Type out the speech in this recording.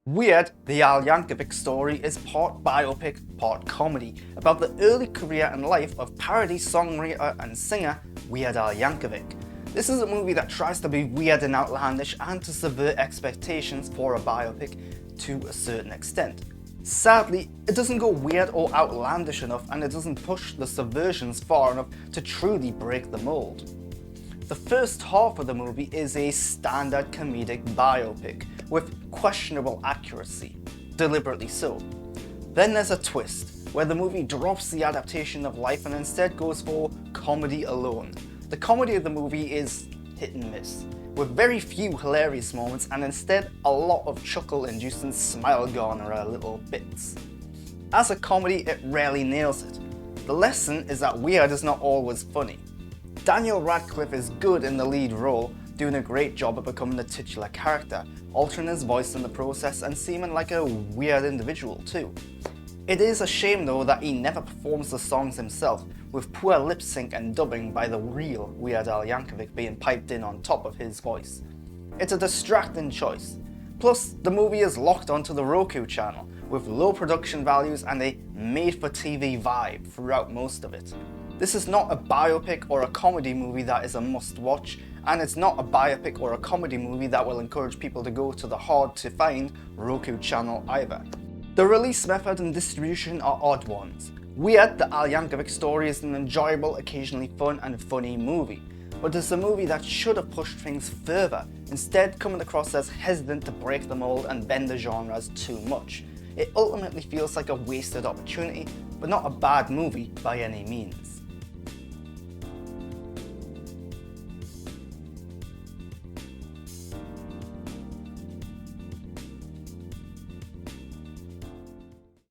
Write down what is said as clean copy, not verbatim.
Weird, the Yankovic Story is part biopic, part comedy, about the early career and life of parody songwriter and singer Weird Al Yankovic. This is a movie that tries to be weird and outlandish and to subvert expectations for a biopic to a certain extent. Sadly, it doesn't go weird or outlandish enough, and it doesn't push the subversions far enough to truly break the mold. The first half of the movie is a standard comedic biopic with questionable accuracy, deliberately so. Then there's a twist, where the movie drops the adaptation of life and instead goes for comedy alone. The comedy of the movie is hit and miss, with very few hilarious moments and instead a lot of chuckle-inducing smile-garnerer little bits. As a comedy, it rarely nails it. The lesson is that Weird is not always funny. Daniel Radcliffe is good in the lead role, doing a great job of becoming the titular character, altering his voice in the process and seeming like a weird individual too. It is a shame though that he never performs the songs himself, with poor lip sync and dubbing by the real Weird Al Yankovic being piped in on top of his voice. It's a distracting choice. Plus, the movie is locked onto the Roku channel, with low production values and a made-for-TV vibe throughout most of it. This is not a biopic or a comedy movie that is a must-watch, and it's not a biopic or a comedy movie that will encourage people to go to the hard-to-find Roku channel either. The release method and distribution are odd ones. Weird, the Al Yankovic Story is an enjoyable, occasionally fun and funny movie, but it's a movie that should have pushed things further, instead coming across as hesitant to break the mold and bend the genres too much. It ultimately feels like a wasted opportunity, but not a bad movie by any means.